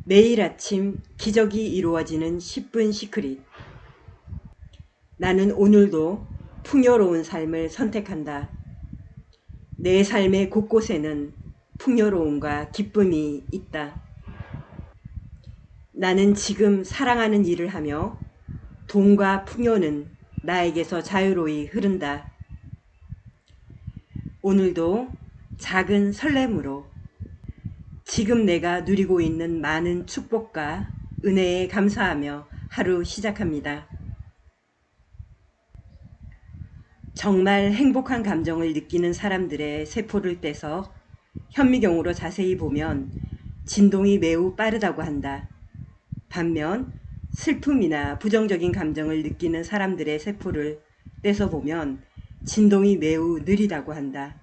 매일 아침 기적이 이루어지는 10분 시크릿. 나는 오늘도 풍요로운 삶을 선택한다. 내 삶의 곳곳에는 풍요로움과 기쁨이 있다. 나는 지금 사랑하는 일을 하며 돈과 풍요는 나에게서 자유로이 흐른다. 오늘도 작은 설렘으로 지금 내가 누리고 있는 많은 축복과 은혜에 감사하며 하루 시작합니다. 정말 행복한 감정을 느끼는 사람들의 세포를 떼서 현미경으로 자세히 보면 진동이 매우 빠르다고 한다. 반면 슬픔이나 부정적인 감정을 느끼는 사람들의 세포를 떼서 보면 진동이 매우 느리다고 한다.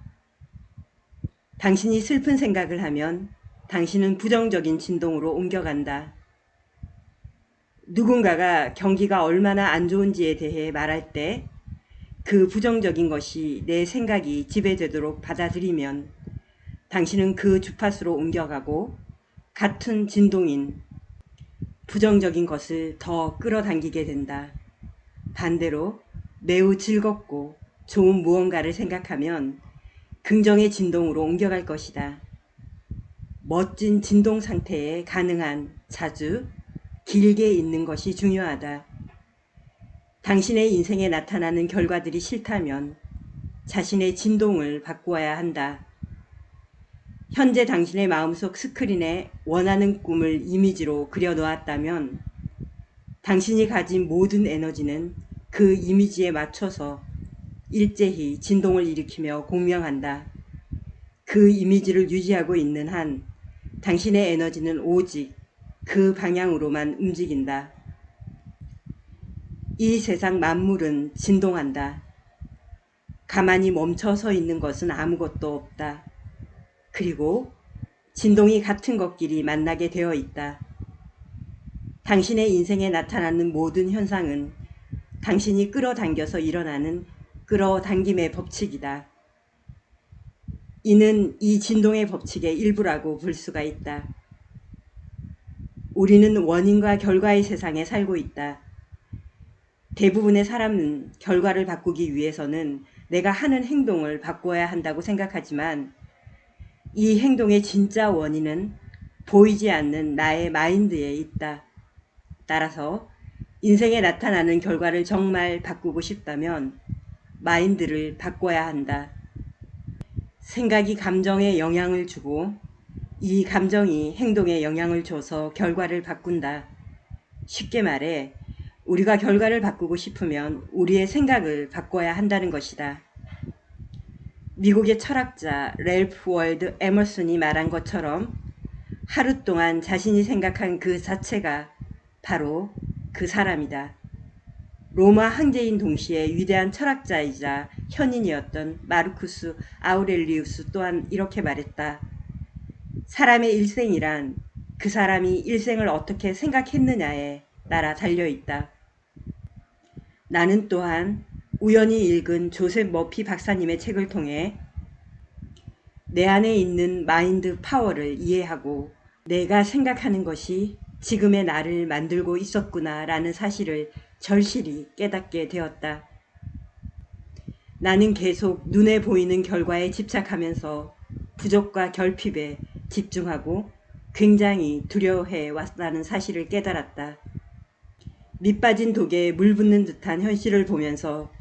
당신이 슬픈 생각을 하면 당신은 부정적인 진동으로 옮겨간다. 누군가가 경기가 얼마나 안 좋은지에 대해 말할 때 그 부정적인 것이 내 생각이 지배되도록 받아들이면 당신은 그 주파수로 옮겨가고 같은 진동인 부정적인 것을 더 끌어당기게 된다. 반대로 매우 즐겁고 좋은 무언가를 생각하면 긍정의 진동으로 옮겨갈 것이다. 멋진 진동 상태에 가능한 자주 길게 있는 것이 중요하다. 당신의 인생에 나타나는 결과들이 싫다면 자신의 진동을 바꾸어야 한다. 현재 당신의 마음속 스크린에 원하는 꿈을 이미지로 그려놓았다면 당신이 가진 모든 에너지는 그 이미지에 맞춰서 일제히 진동을 일으키며 공명한다. 그 이미지를 유지하고 있는 한 당신의 에너지는 오직 그 방향으로만 움직인다. 이 세상 만물은 진동한다. 가만히 멈춰 서 있는 것은 아무것도 없다. 그리고 진동이 같은 것끼리 만나게 되어 있다. 당신의 인생에 나타나는 모든 현상은 당신이 끌어당겨서 일어나는 끌어당김의 법칙이다. 이는 이 진동의 법칙의 일부라고 볼 수가 있다. 우리는 원인과 결과의 세상에 살고 있다. 대부분의 사람은 결과를 바꾸기 위해서는 내가 하는 행동을 바꾸어야 한다고 생각하지만 이 행동의 진짜 원인은 보이지 않는 나의 마인드에 있다. 따라서 인생에 나타나는 결과를 정말 바꾸고 싶다면 마인드를 바꿔야 한다. 생각이 감정에 영향을 주고 이 감정이 행동에 영향을 줘서 결과를 바꾼다. 쉽게 말해 우리가 결과를 바꾸고 싶으면 우리의 생각을 바꿔야 한다는 것이다. 미국의 철학자 랠프 월드 에머슨이 말한 것처럼 하루 동안 자신이 생각한 그 자체가 바로 그 사람이다. 로마 황제인 동시에 위대한 철학자이자 현인이었던 마르쿠스 아우렐리우스 또한 이렇게 말했다. 사람의 일생이란 그 사람이 일생을 어떻게 생각했느냐에 따라 달려있다. 나는 또한 우연히 읽은 조셉 머피 박사님의 책을 통해 내 안에 있는 마인드 파워를 이해하고 내가 생각하는 것이 지금의 나를 만들고 있었구나 라는 사실을 절실히 깨닫게 되었다. 나는 계속 눈에 보이는 결과에 집착하면서 부족과 결핍에 집중하고 굉장히 두려워해 왔다는 사실을 깨달았다. 밑빠진 독에 물 붓는 듯한 현실을 보면서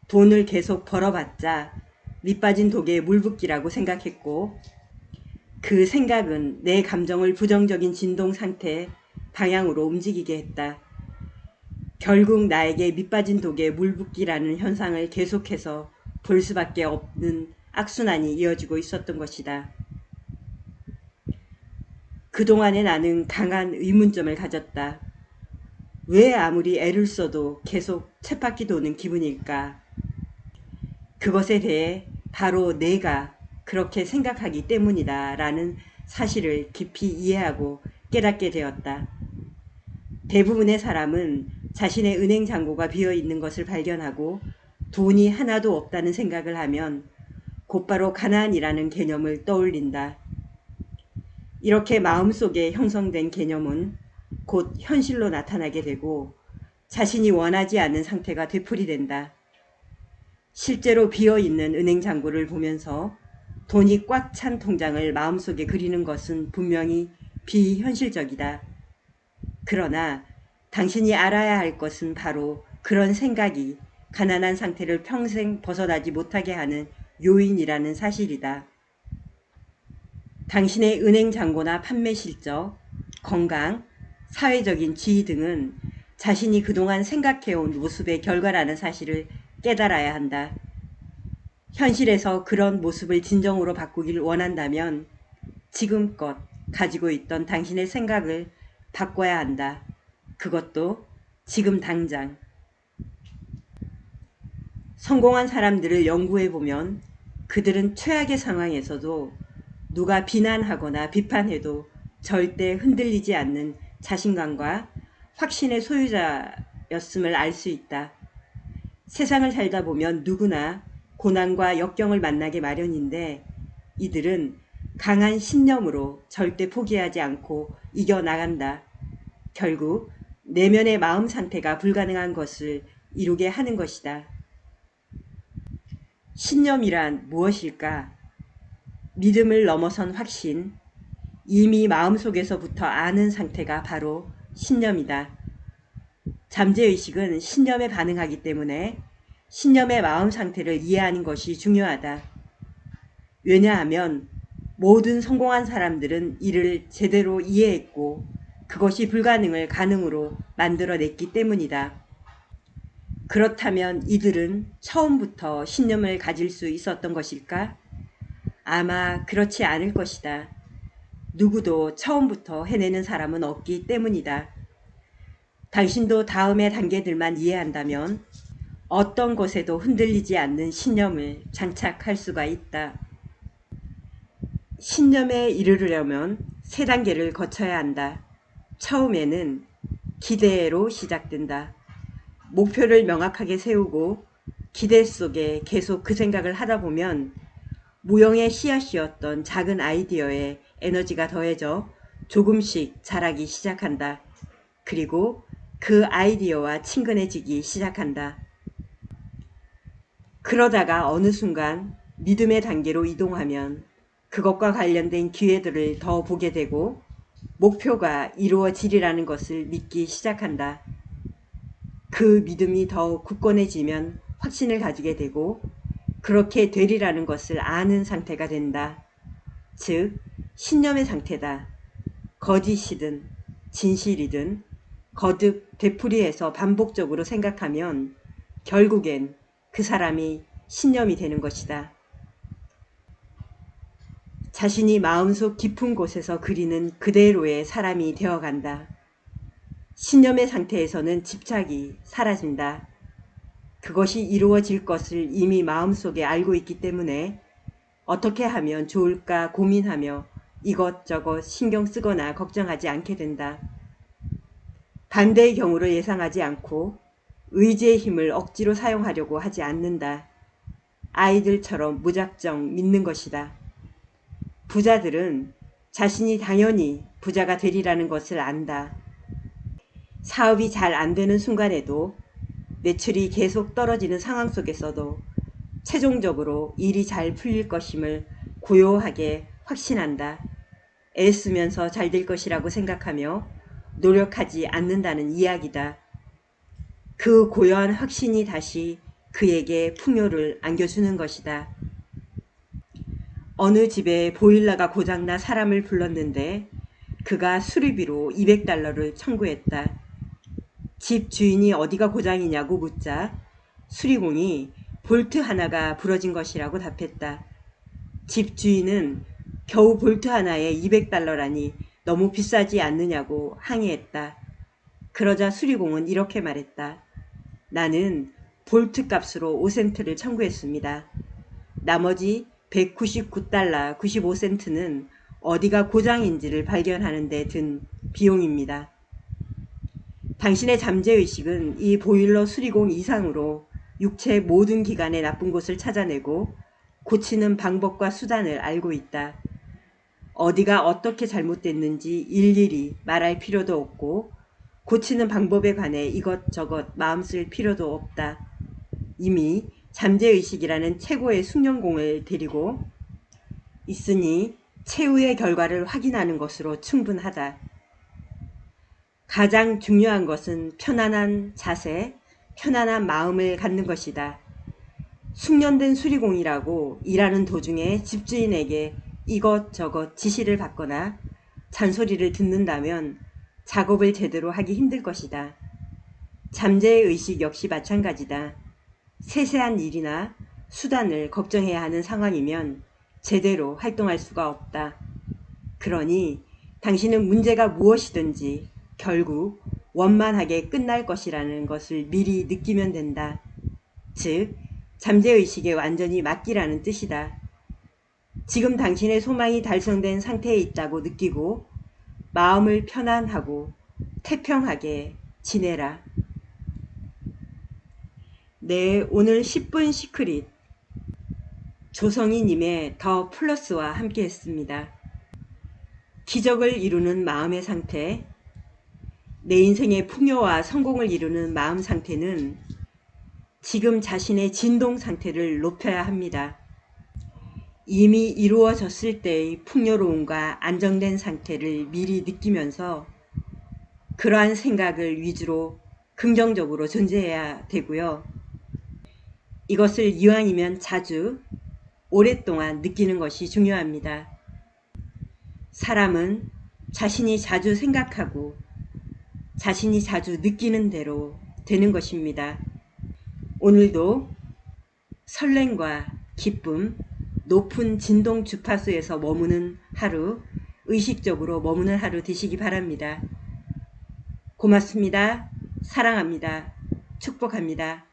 돈을 계속 벌어봤자 밑빠진 독에 물 붓기라고 생각했고 그 생각은 내 감정을 부정적인 진동 상태 방향으로 움직이게 했다. 결국 나에게 밑빠진 독에 물 붓기라는 현상을 계속해서 볼 수밖에 없는 악순환이 이어지고 있었던 것이다. 그동안에 나는 강한 의문점을 가졌다. 왜 아무리 애를 써도 계속 쳇바퀴 도는 기분일까? 그것에 대해 바로 내가 그렇게 생각하기 때문이다 라는 사실을 깊이 이해하고 깨닫게 되었다. 대부분의 사람은 자신의 은행 잔고가 비어 있는 것을 발견하고 돈이 하나도 없다는 생각을 하면 곧바로 가난이라는 개념을 떠올린다. 이렇게 마음속에 형성된 개념은 곧 현실로 나타나게 되고 자신이 원하지 않는 상태가 되풀이된다. 실제로 비어있는 은행 잔고를 보면서 돈이 꽉 찬 통장을 마음속에 그리는 것은 분명히 비현실적이다. 그러나 당신이 알아야 할 것은 바로 그런 생각이 가난한 상태를 평생 벗어나지 못하게 하는 요인이라는 사실이다. 당신의 은행 잔고나 판매 실적, 건강, 사회적인 지위 등은 자신이 그동안 생각해온 모습의 결과라는 사실을 깨달아야 한다. 현실에서 그런 모습을 진정으로 바꾸길 원한다면 지금껏 가지고 있던 당신의 생각을 바꿔야 한다. 그것도 지금 당장. 성공한 사람들을 연구해보면 그들은 최악의 상황에서도 누가 비난하거나 비판해도 절대 흔들리지 않는 자신감과 확신의 소유자였음을 알 수 있다. 세상을 살다 보면 누구나 고난과 역경을 만나게 마련인데 이들은 강한 신념으로 절대 포기하지 않고 이겨나간다. 결국 내면의 마음 상태가 불가능한 것을 이루게 하는 것이다. 신념이란 무엇일까? 믿음을 넘어선 확신, 이미 마음속에서부터 아는 상태가 바로 신념이다. 잠재의식은 신념에 반응하기 때문에 신념의 마음 상태를 이해하는 것이 중요하다. 왜냐하면 모든 성공한 사람들은 이를 제대로 이해했고 그것이 불가능을 가능으로 만들어냈기 때문이다. 그렇다면 이들은 처음부터 신념을 가질 수 있었던 것일까? 아마 그렇지 않을 것이다. 누구도 처음부터 해내는 사람은 없기 때문이다. 당신도 다음의 단계들만 이해한다면 어떤 것에도 흔들리지 않는 신념을 장착할 수가 있다. 신념에 이르려면 세 단계를 거쳐야 한다. 처음에는 기대로 시작된다. 목표를 명확하게 세우고 기대 속에 계속 그 생각을 하다 보면 무용의 씨앗이었던 작은 아이디어에 에너지가 더해져 조금씩 자라기 시작한다. 그리고 그 아이디어와 친근해지기 시작한다. 그러다가 어느 순간 믿음의 단계로 이동하면 그것과 관련된 기회들을 더 보게 되고 목표가 이루어지리라는 것을 믿기 시작한다. 그 믿음이 더 굳건해지면 확신을 가지게 되고 그렇게 되리라는 것을 아는 상태가 된다. 즉 신념의 상태다. 거짓이든 진실이든 거듭 되풀이해서 반복적으로 생각하면 결국엔 그 사람이 신념이 되는 것이다. 자신이 마음속 깊은 곳에서 그리는 그대로의 사람이 되어간다. 신념의 상태에서는 집착이 사라진다. 그것이 이루어질 것을 이미 마음속에 알고 있기 때문에 어떻게 하면 좋을까 고민하며 이것저것 신경 쓰거나 걱정하지 않게 된다. 반대의 경우를 예상하지 않고 의지의 힘을 억지로 사용하려고 하지 않는다. 아이들처럼 무작정 믿는 것이다. 부자들은 자신이 당연히 부자가 되리라는 것을 안다. 사업이 잘 안 되는 순간에도 매출이 계속 떨어지는 상황 속에서도 최종적으로 일이 잘 풀릴 것임을 고요하게 확신한다. 애쓰면서 잘 될 것이라고 생각하며 노력하지 않는다는 이야기다. 그 고요한 확신이 다시 그에게 풍요를 안겨주는 것이다. 어느 집에 보일러가 고장나 사람을 불렀는데 그가 수리비로 $200를 청구했다. 집 주인이 어디가 고장이냐고 묻자 수리공이 볼트 하나가 부러진 것이라고 답했다. 집 주인은 겨우 볼트 하나에 $200라니 너무 비싸지 않느냐고 항의했다. 그러자 수리공은 이렇게 말했다. 나는 볼트 값으로 5센트를 청구했습니다. 나머지 $199 95센트는 어디가 고장인지를 발견하는 데 든 비용입니다. 당신의 잠재의식은 이 보일러 수리공 이상으로 육체의 모든 기관의 나쁜 곳을 찾아내고 고치는 방법과 수단을 알고 있다. 어디가 어떻게 잘못됐는지 일일이 말할 필요도 없고 고치는 방법에 관해 이것저것 마음 쓸 필요도 없다. 이미 잠재의식이라는 최고의 숙련공을 데리고 있으니 최후의 결과를 확인하는 것으로 충분하다. 가장 중요한 것은 편안한 자세, 편안한 마음을 갖는 것이다. 숙련된 수리공이라고 일하는 도중에 집주인에게 이것저것 지시를 받거나 잔소리를 듣는다면 작업을 제대로 하기 힘들 것이다. 잠재의식 역시 마찬가지다. 세세한 일이나 수단을 걱정해야 하는 상황이면 제대로 활동할 수가 없다. 그러니 당신은 문제가 무엇이든지 결국 원만하게 끝날 것이라는 것을 미리 느끼면 된다. 즉, 잠재의식에 완전히 맡기라는 뜻이다. 지금 당신의 소망이 달성된 상태에 있다고 느끼고 마음을 편안하고 태평하게 지내라. 네, 오늘 10분 시크릿 조성희님의 더 플러스와 함께 했습니다. 기적을 이루는 마음의 상태, 내 인생의 풍요와 성공을 이루는 마음 상태는 지금 자신의 진동 상태를 높여야 합니다. 이미 이루어졌을 때의 풍요로움과 안정된 상태를 미리 느끼면서 그러한 생각을 위주로 긍정적으로 존재해야 되고요. 이것을 이왕이면 자주 오랫동안 느끼는 것이 중요합니다. 사람은 자신이 자주 생각하고 자신이 자주 느끼는 대로 되는 것입니다. 오늘도 설렘과 기쁨, 높은 진동 주파수에서 머무는 하루, 의식적으로 머무는 하루 되시기 바랍니다. 고맙습니다. 사랑합니다. 축복합니다.